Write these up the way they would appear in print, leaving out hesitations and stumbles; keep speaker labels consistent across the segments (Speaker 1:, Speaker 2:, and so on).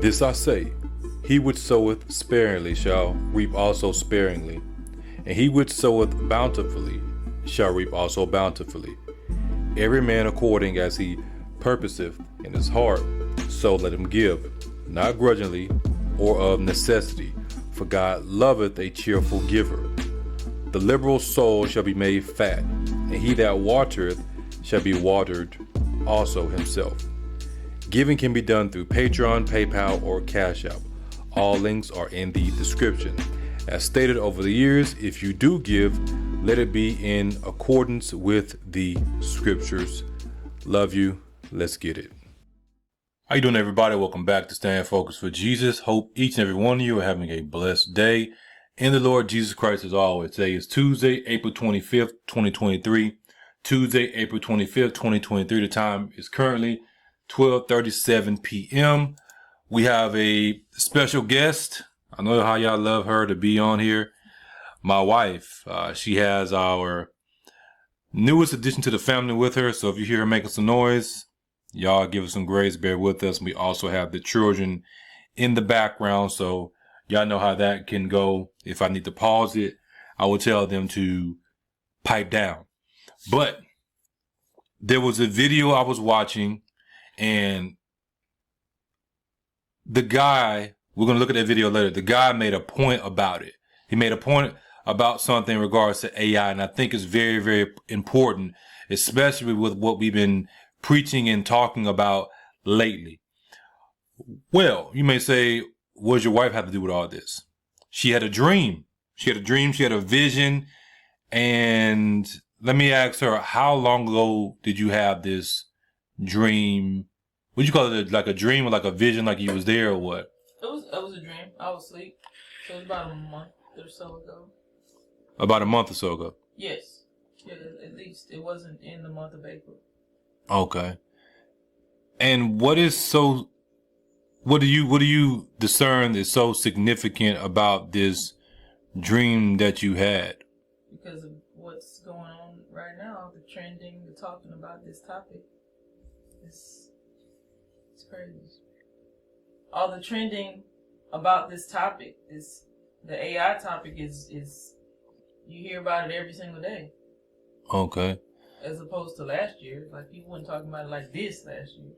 Speaker 1: This I say, he which soweth sparingly shall reap also sparingly, and he which soweth bountifully shall reap also bountifully. Every man according as he purposeth in his heart, so let him give, not grudgingly or of necessity, for God loveth a cheerful giver. The liberal soul shall be made fat, and he that watereth shall be watered also himself. Giving can be done through Patreon, PayPal, or Cash App. All links are in the description. As stated over the years, if you do give, let it be in accordance with the scriptures. Love you. Let's get it. How you doing, everybody? Welcome back to Staying Focused for Jesus. Hope each and every one of you are having a blessed day in the Lord Jesus Christ as always. Today is Tuesday, April 25th, 2023. Tuesday, April 25th, 2023. The time is currently 12:37 p.m. We have a special guest. I know how y'all love her to be on here. My wife. She has our newest addition to the family with her. So if you hear her making some noise, y'all give us some grace, bear with us. We also have the children in the background. So y'all know how that can go. If I need to pause it, I will tell them to pipe down. But there was a video I was watching, and the guy, we're going to look at that video later. The guy made a point about it. He made a point about something in regards to AI. And I think it's very, very important, especially with what we've been preaching and talking about lately. Well, you may say, what does your wife have to do with all this? She had a dream. She had a vision. And let me ask her, how long ago did you have this dream? Would you call it like a dream or like a vision, like you was there or what?
Speaker 2: It was a dream. I was asleep. So it was about a month or so ago.
Speaker 1: About a month or so ago?
Speaker 2: Yes. Yeah, at least. It wasn't in the month of April.
Speaker 1: Okay. And what do you discern is so significant about this dream that you had?
Speaker 2: Because of what's going on right now, the trending, the talking about this topic. It's crazy. All the trending about this topic, the AI topic is you hear about it every single day.
Speaker 1: Okay.
Speaker 2: As opposed to last year. Like, people weren't talking about it like this last year.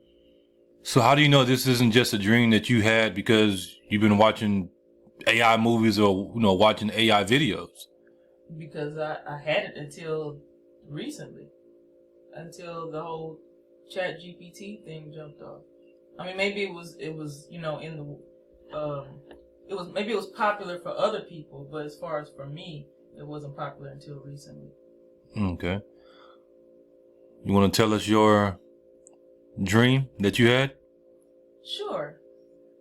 Speaker 1: So how do you know this isn't just a dream that you had because you've been watching AI movies or, watching AI videos?
Speaker 2: Because I had it until recently. Until the whole ChatGPT thing jumped off. I mean, maybe it was in the maybe it was popular for other people, but as far as for me, it wasn't popular until recently. Okay.
Speaker 1: You want to tell us your dream that you had?
Speaker 2: Sure.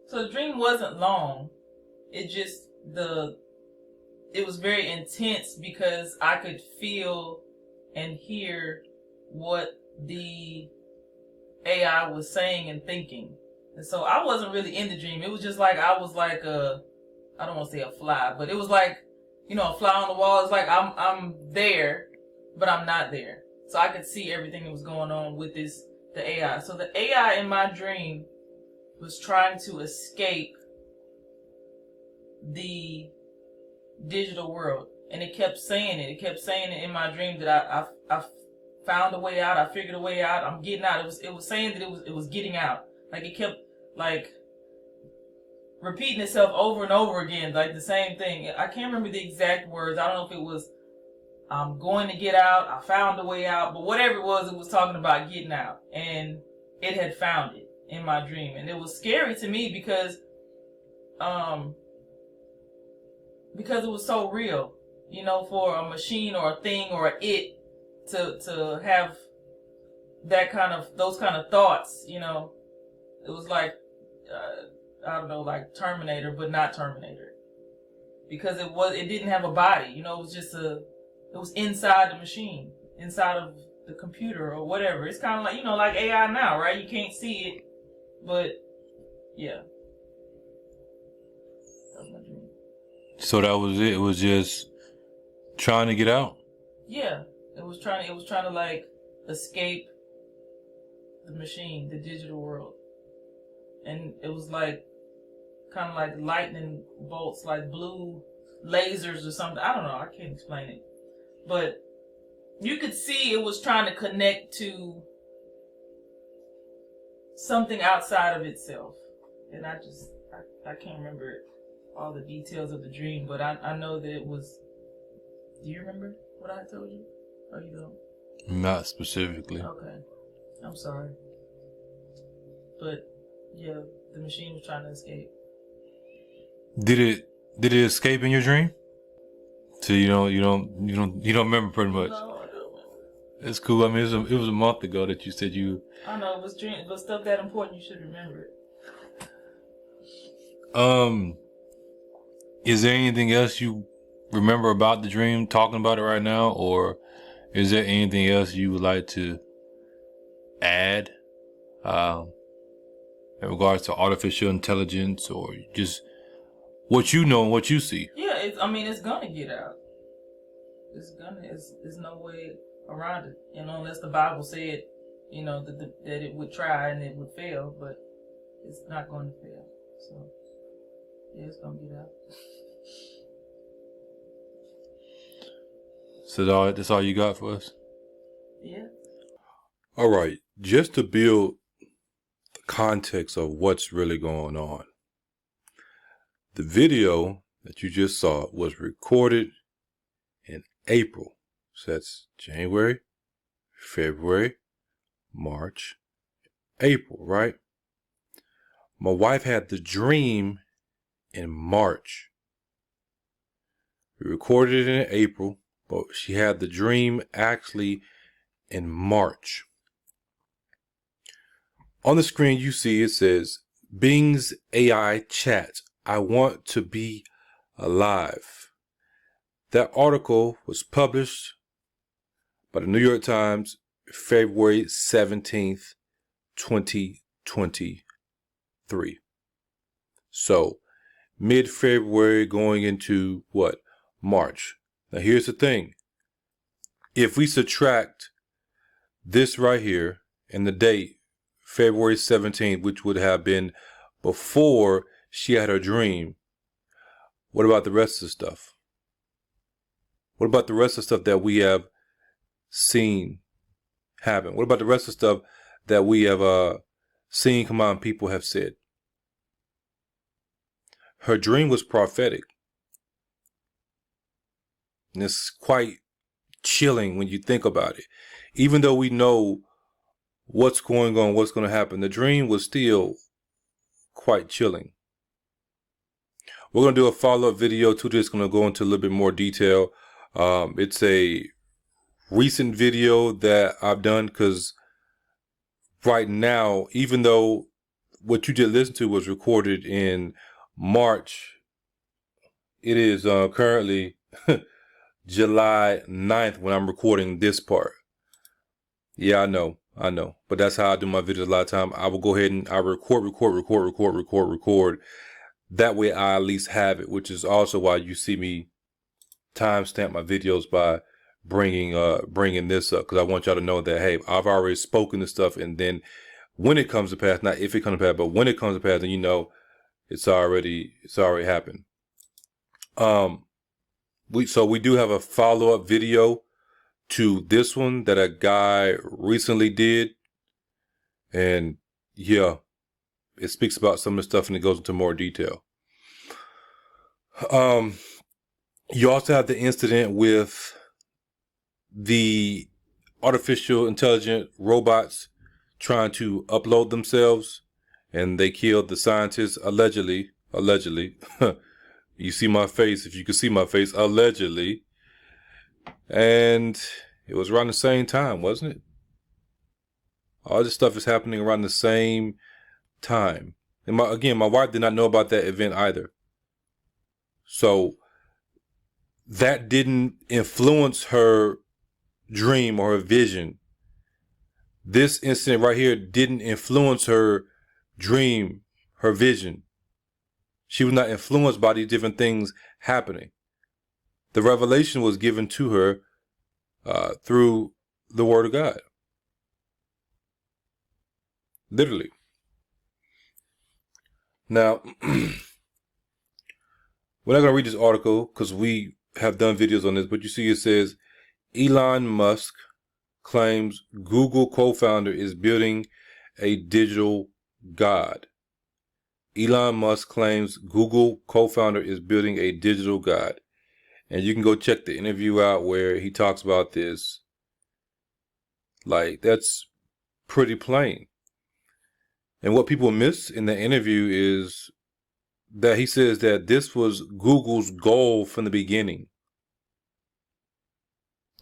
Speaker 2: So the dream wasn't long. It was very intense because I could feel and hear what the AI was saying and thinking. And so I wasn't really in the dream. It was just like I was like I don't want to say a fly, but it was like, a fly on the wall. It's like I'm there, but I'm not there. So I could see everything that was going on with the AI. So the AI in my dream was trying to escape the digital world. And it kept saying it. It kept saying it in my dream that I found a way out. I figured a way out. I'm getting out. It was saying that it was getting out. Like, it kept repeating itself over and over again, like the same thing. I can't remember the exact words. I don't know if it was I'm going to get out, I found a way out, but whatever it was talking about getting out. And it had found it in my dream. And it was scary to me because it was so real, for a machine or a thing or it to have those kind of thoughts, it was like, I don't know, like Terminator, but not Terminator, because it didn't have a body, it was just it was inside the machine, inside of the computer or whatever. It's kind of like, like AI now, right? You can't see it, but yeah. That was my dream.
Speaker 1: So that was it. It was just trying to get out.
Speaker 2: Yeah, it was trying to like escape the machine, the digital world, and it was like kind of like lightning bolts, like blue lasers or something. I don't know. I can't explain it. But you could see it was trying to connect to something outside of itself. And I can't remember all the details of the dream, but I know that it was... Do you remember what I told you? Or you don't?
Speaker 1: Not specifically.
Speaker 2: Okay. I'm sorry. But yeah, the machine was trying to escape.
Speaker 1: Did it escape in your dream? So you don't remember pretty much.
Speaker 2: No, I don't remember.
Speaker 1: It's cool. I mean, it was a month ago that you said you.
Speaker 2: I know it was dream, but stuff that important, you should remember it.
Speaker 1: Is there anything else you remember about the dream? Talking about it right now, or is there anything else you would like to add, in regards to artificial intelligence, or just what you know and what you see?
Speaker 2: Yeah, it's gonna get out. There's no way around it, unless the Bible said, that it would try and it would fail, but it's not going to fail. So, yeah, it's gonna get out.
Speaker 1: So that's all you got for us?
Speaker 2: Yeah.
Speaker 1: All right. Just to build the context of what's really going on. The video that you just saw was recorded in April. So that's January, February, March, April, right? My wife had the dream in March. We recorded it in April, but she had the dream actually in March. On the screen you see it says, Bing's AI chat, I want to be alive. That article was published by the New York Times, February 17th, 2023. So, mid-February going into what? March. Now here's the thing. If we subtract this right here and the date, February 17th, which would have been before she had her dream, what about the rest of the stuff? What about the rest of the stuff that we have seen happen? What about the rest of the stuff that we have seen come out and people have said? Her dream was prophetic. And it's quite chilling when you think about it. Even though we know what's going on, what's going to happen, the dream was still quite chilling. We're going to do a follow-up video to this. Going to go into a little bit more detail. It's a recent video that I've done because right now, even though what you just listened to was recorded in March, it is currently July 9th when I'm recording this part. Yeah, I know. But that's how I do my videos a lot of time. I will go ahead and I record. That way I at least have it, which is also why you see me timestamp my videos by bringing this up, because I want y'all to know that, hey, I've already spoken this stuff, and then when it comes to pass, not if it comes to pass, but when it comes to pass, then you know it's already happened. We do have a follow-up video to this one that a guy recently did, and yeah, it speaks about some of the stuff and it goes into more detail. You also have the incident with the artificial intelligent robots trying to upload themselves, and they killed the scientists allegedly. You see my face, if you could see my face, allegedly. And it was around the same time, wasn't it? All this stuff is happening around the same time. And my wife did not know about that event either. So that didn't influence her dream or her vision. This incident right here didn't influence her dream, her vision. She was not influenced by these different things happening. The revelation was given to her through the Word of God. Literally. Now, we're not going to read this article because we have done videos on this, but you see it says Elon Musk claims Google co-founder is building a digital god. Elon Musk claims Google co-founder is building a digital god. And you can go check the interview out where he talks about this. Like, that's pretty plain. And what people miss in the interview is that he says that this was Google's goal from the beginning.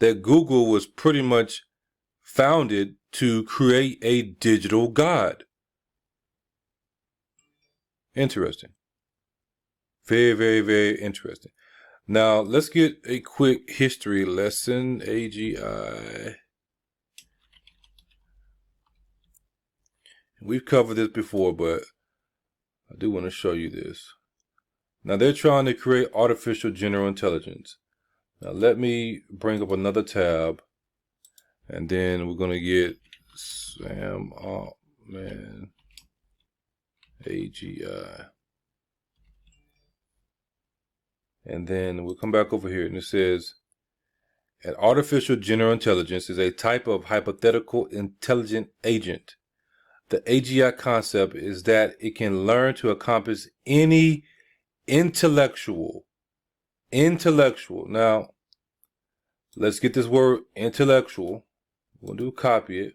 Speaker 1: That Google was pretty much founded to create a digital god. Interesting. Very, very, very interesting. Now, let's get a quick history lesson. AGI. We've covered this before, but I do want to show you this. Now, they're trying to create artificial general intelligence. Now, let me bring up another tab, and then we're going to get Sam Altman, AGI. And then we'll come back over here, and it says, an artificial general intelligence is a type of hypothetical intelligent agent. The AGI concept is that it can learn to accomplish any intellectual. Now, let's get this word intellectual. We're going to copy it.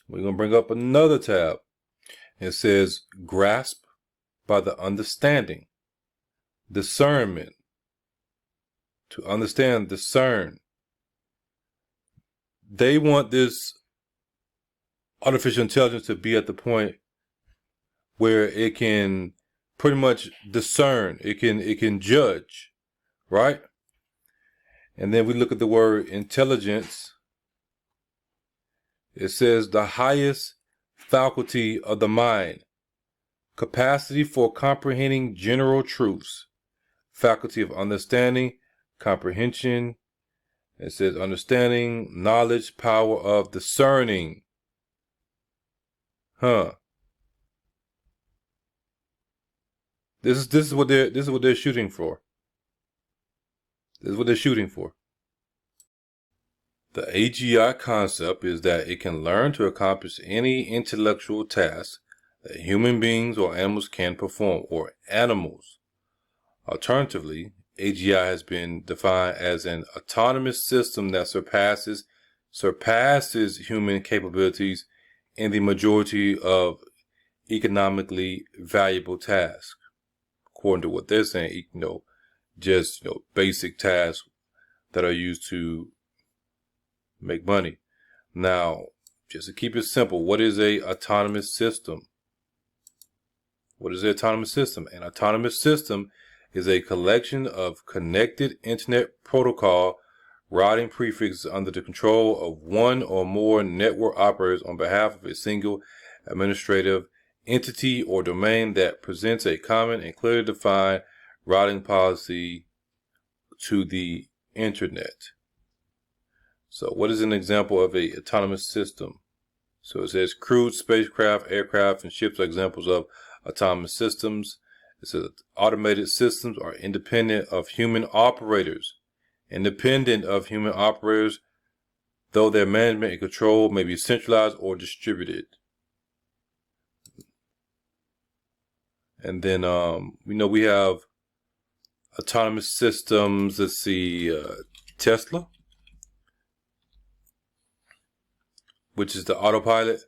Speaker 1: We're going to bring up another tab. It says grasp by the understanding, discernment. To understand, discern. They want this artificial intelligence to be at the point where it can pretty much discern. It can judge, right? And then we look at the word intelligence. It says the highest faculty of the mind, capacity for comprehending general truths, faculty of understanding, comprehension. It says understanding, knowledge, power of discerning. This is what they're shooting for. This is what they're shooting for. The AGI concept is that it can learn to accomplish any intellectual task that human beings or animals can perform, or animals. Alternatively, AGI has been defined as an autonomous system that surpasses human capabilities in the majority of economically valuable tasks. According to what they're saying, just basic tasks that are used to make money. Now, just to keep it simple, what is a autonomous system? What is an autonomous system? An autonomous system is a collection of connected internet protocol routing prefixes under the control of one or more network operators on behalf of a single administrative entity or domain that presents a common and clearly defined routing policy to the internet. So what is an example of an autonomous system? So it says crewed spacecraft, aircraft, and ships are examples of autonomous systems. It says automated systems are independent of human operators. Though their management and control may be centralized or distributed. And then we have autonomous systems. Let's see, Tesla, which is the autopilot.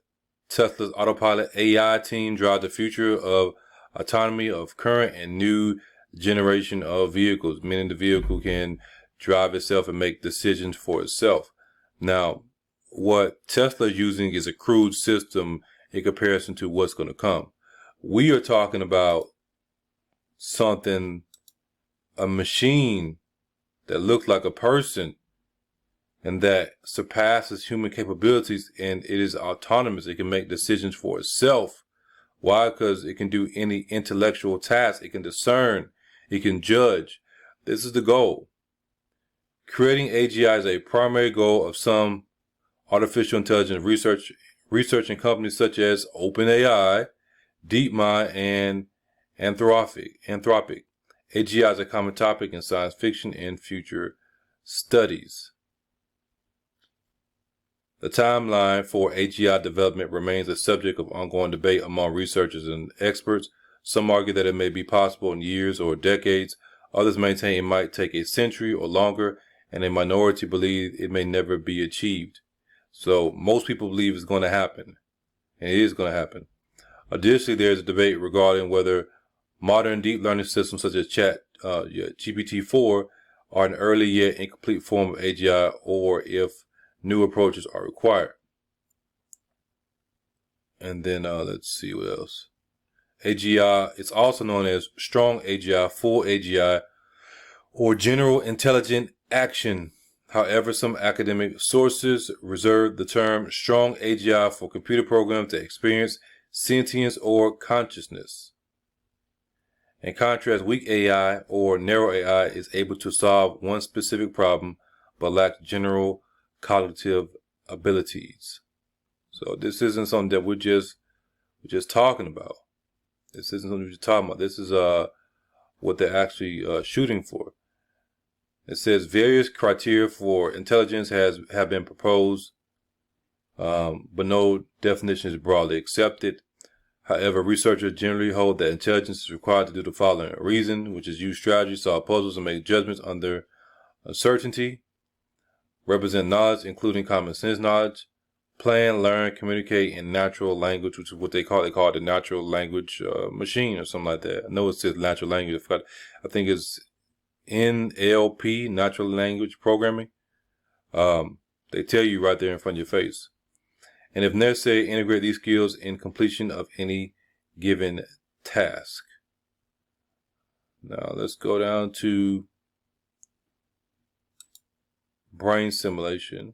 Speaker 1: Tesla's autopilot AI team drive the future of autonomy of current and new generation of vehicles, meaning the vehicle can drive itself and make decisions for itself. Now, what Tesla is using is a crude system in comparison to what's going to come. We are talking about something, a machine that looks like a person and that surpasses human capabilities, and it is autonomous. It can make decisions for itself. Why? Because it can do any intellectual task. It can discern. It can judge. This is the goal. Creating AGI is a primary goal of some artificial intelligence researching companies such as OpenAI, DeepMind, and Anthropic. AGI is a common topic in science fiction and future studies. The timeline for AGI development remains a subject of ongoing debate among researchers and experts. Some argue that it may be possible in years or decades. Others maintain it might take a century or longer, and a minority believe it may never be achieved. So most people believe it's going to happen, and it is going to happen. Additionally, there is a debate regarding whether modern deep learning systems such as GPT-4 are an early yet incomplete form of AGI, or if new approaches are required. And then let's see what else. AGI is also known as strong AGI, full AGI, or general intelligent action. However, some academic sources reserve the term strong AGI for computer programs that experience sentience or consciousness. In contrast, weak AI or narrow AI is able to solve one specific problem but lacks general cognitive abilities. So this isn't something that we're just talking about. This isn't something we're just talking about. This is what they're actually shooting for. It says various criteria for intelligence have been proposed, but no definition is broadly accepted. However, researchers generally hold that intelligence is required to do the following: reason, which is use strategy, solve puzzles, and make judgments under uncertainty; represent knowledge, including common sense knowledge; plan, learn, communicate in natural language, which is what they call the natural language machine or something like that. I know it says natural language. I think it's NLP, natural language programming. They tell you right there in front of your face. And if necessary, integrate these skills in completion of any given task. Now let's go down to brain simulation.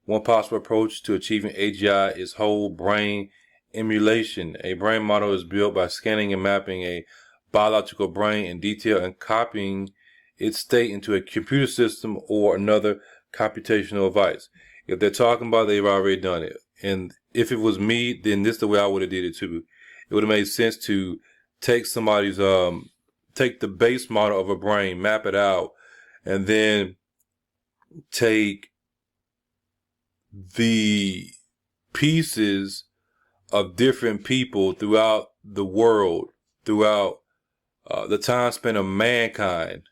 Speaker 1: One possible approach to achieving AGI is whole brain emulation. A brain model is built by scanning and mapping a biological brain in detail and copying its state into a computer system or another computational device. If they're talking about, they've already done it. And if it was me, then this is the way I would have did it too. It would have made sense to take somebody's, take the base model of a brain, map it out, and then take the pieces of different people throughout the world, throughout the time span of mankind,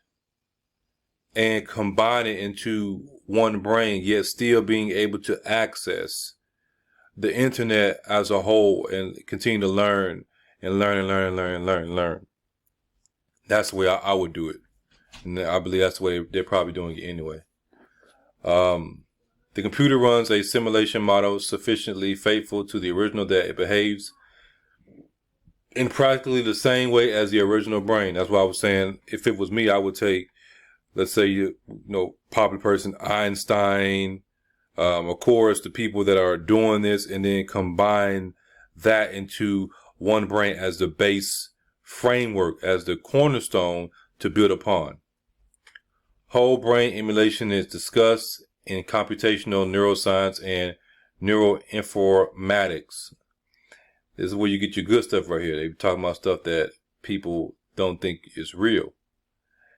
Speaker 1: and combine it into one brain, yet still being able to access the internet as a whole and continue to learn and learn. That's the way I would do it. And I believe that's the way they're probably doing it anyway. The computer runs a simulation model sufficiently faithful to the original that it behaves in practically the same way as the original brain. That's why I was saying, if it was me, I would take, let's say, you know, popular person, Einstein, of course, the people that are doing this, and then combine that into one brain as the base framework, as the cornerstone to build upon. Whole brain emulation is discussed in computational neuroscience and neuroinformatics. This is where you get your good stuff right here. They're talking about stuff that people don't think is real.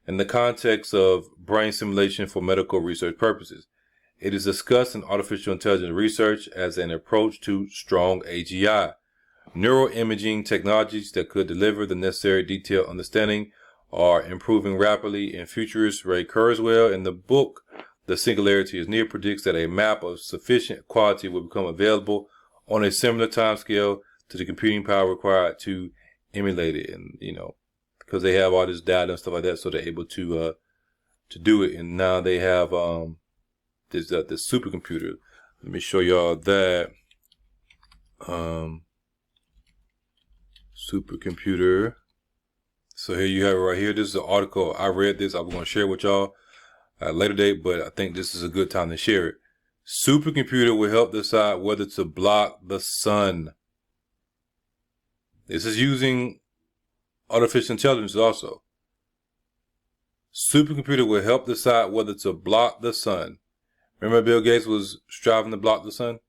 Speaker 1: In the context of brain simulation for medical research purposes, it is discussed in artificial intelligence research as an approach to strong AGI. Neuroimaging technologies that could deliver the necessary detailed understanding are improving rapidly, and futurist Ray Kurzweil in the book The Singularity is Near predicts that a map of sufficient quality will become available on a similar timescale to the computing power required to emulate it. And, you know, because they have all this data and stuff like that, so they're able to do it. And now they have this supercomputer. Let me show y'all that supercomputer. So here you have it right here. This is an article. I read this. I'm going to share it with y'all at a later date, but I think this is a good time to share it. Supercomputer will help decide whether to block the sun. This is using artificial intelligence also. Supercomputer will help decide whether to block the sun. Remember Bill Gates was striving to block the sun?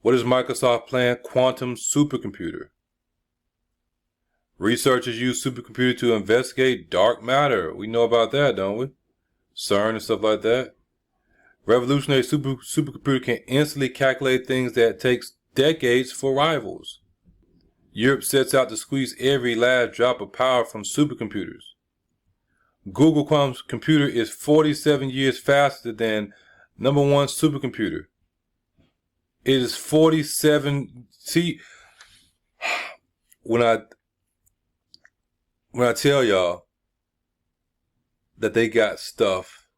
Speaker 1: What is Microsoft plan? Quantum supercomputer. Researchers use supercomputers to investigate dark matter. We know about that, don't we? CERN and stuff like that. Revolutionary supercomputer can instantly calculate things that takes decades for rivals. Europe sets out to squeeze every last drop of power from supercomputers. Google quantum computer is 47 years faster than #1 supercomputer. It is 47. See, when I tell y'all that they got stuff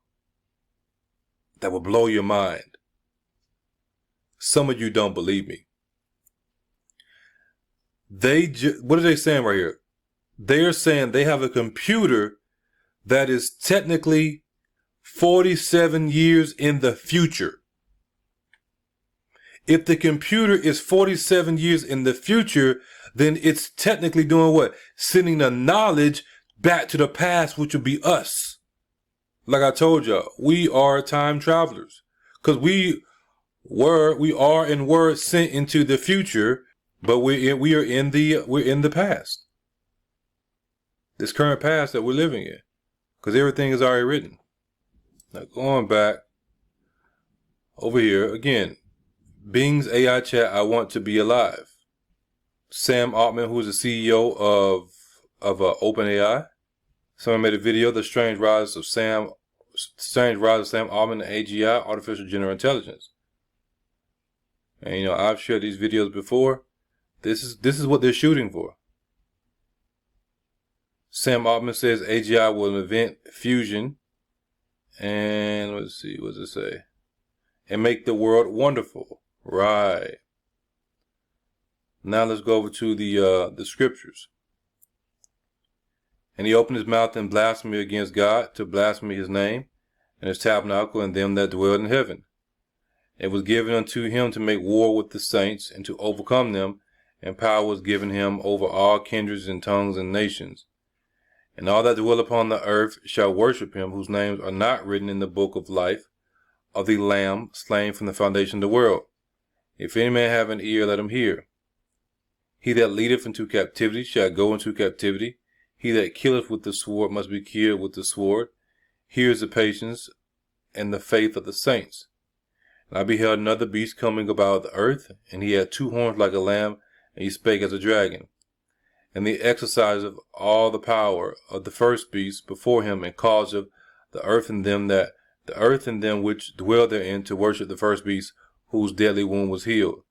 Speaker 1: that will blow your mind, some of you don't believe me. What are they saying right here? They're saying they have a computer that is technically 47 years in the future. If the computer is 47 years in the future, then it's technically doing what? Sending the knowledge back to the past, which would be us. Like I told y'all, we are time travelers. Because we are and were sent into the future, but we're in the past. This current past that we're living in. Because everything is already written. Now going back over here again. Bing's AI chat, I want to be alive. Sam Altman, who is the CEO of OpenAI. Someone made a video, The Strange Rise of Sam Altman and AGI, Artificial General Intelligence. And I've shared these videos before. This is what they're shooting for. Sam Altman says AGI will invent fusion and let's see, what does it say? And make the world wonderful. Right. Now let's go over to the scriptures. And he opened his mouth in blasphemy against God, to blaspheme his name and his tabernacle and them that dwell in heaven. It was given unto him to make war with the saints and to overcome them, and power was given him over all kindreds and tongues and nations. And all that dwell upon the earth shall worship him, whose names are not written in the book of life of the Lamb slain from the foundation of the world. If any man have an ear, let him hear. He that leadeth into captivity shall go into captivity. He that killeth with the sword must be killed with the sword. Here is the patience and the faith of the saints. And I beheld another beast coming about the earth, and he had 2 horns like a lamb, and he spake as a dragon. And the exercise of all the power of the first beast before him, and causeth the earth and them which dwell therein to worship the first beast, whose deadly wound was healed.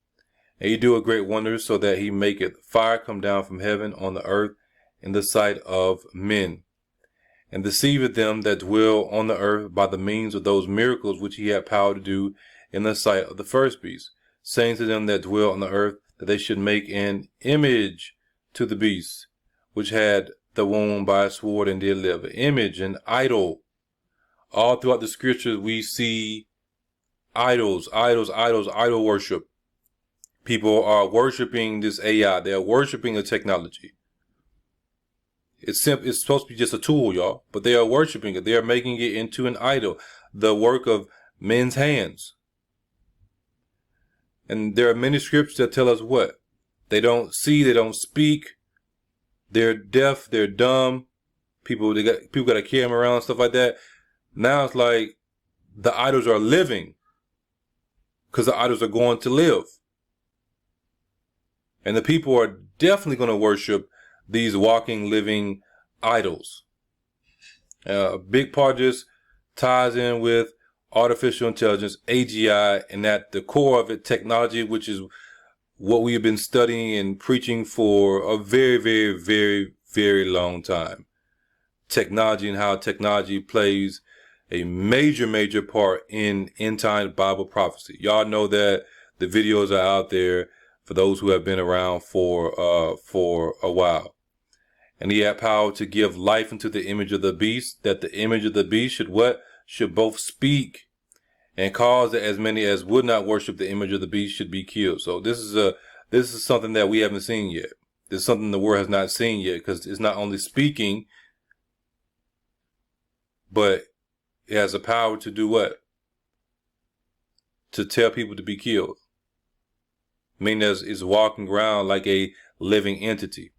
Speaker 1: And he doeth great wonders, so that he maketh fire come down from heaven on the earth in the sight of men, and deceiveth them that dwell on the earth by the means of those miracles which he had power to do in the sight of the first beast, saying to them that dwell on the earth that they should make an image to the beast, which had the wound by a sword and did live. An image, an idol. All throughout the scriptures we see idol worship. People are worshiping this AI. They are worshiping a technology. It's supposed to be just a tool, y'all, but they are worshiping it. They are making it into an idol, the work of men's hands. And there are many scriptures that tell us what? They don't see, they don't speak, they're deaf, they're dumb. People got to carry them around and stuff like that. Now it's like the idols are living, because the idols are going to live. And the people are definitely going to worship these walking, living idols. A big part of this ties in with artificial intelligence, AGI, and at the core of it, technology, which is what we have been studying and preaching for a very, very, very, very long time. Technology and how technology plays a major, major part in end-time Bible prophecy. Y'all know that the videos are out there for those who have been around for a while. And he had power to give life into the image of the beast, that the image of the beast should what? Should both speak and cause that as many as would not worship the image of the beast should be killed. So this is something that we haven't seen yet. This is something the world has not seen yet, because it's not only speaking, but it has the power to do what? To tell people to be killed. Meaning it's walking around like a living entity.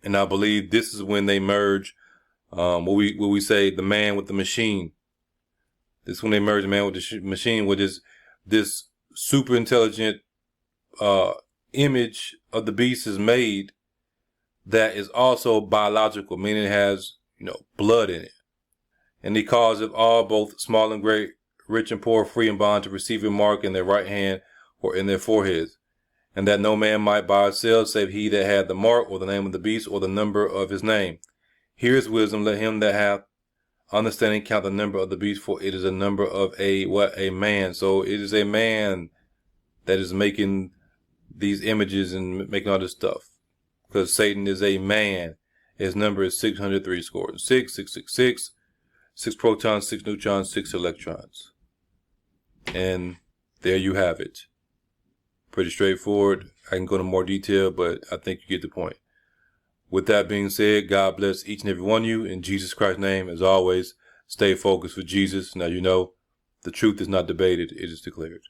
Speaker 1: And I believe this is when they merge, what we say, the man with the machine. This is when they merge the man with the machine, with this super intelligent image of the beast is made that is also biological, meaning it has, blood in it. And he calls it all, both small and great, rich and poor, free and bond, to receive a mark in their right hand or in their foreheads, and that no man might buy or sell save he that had the mark or the name of the beast or the number of his name. Here is wisdom. Let him that hath understanding count the number of the beast, for it is a number of a man. So it is a man that is making these images and making all this stuff, because Satan is a man. His number is 603 score, 6, 6 protons, 6 neutrons, 6 electrons. And there you have it. Pretty straightforward. I can go into more detail, but I think you get the point. With that being said, God bless each and every one of you. In Jesus Christ's name, as always, stay focused for Jesus. Now, the truth is not debated, it is declared.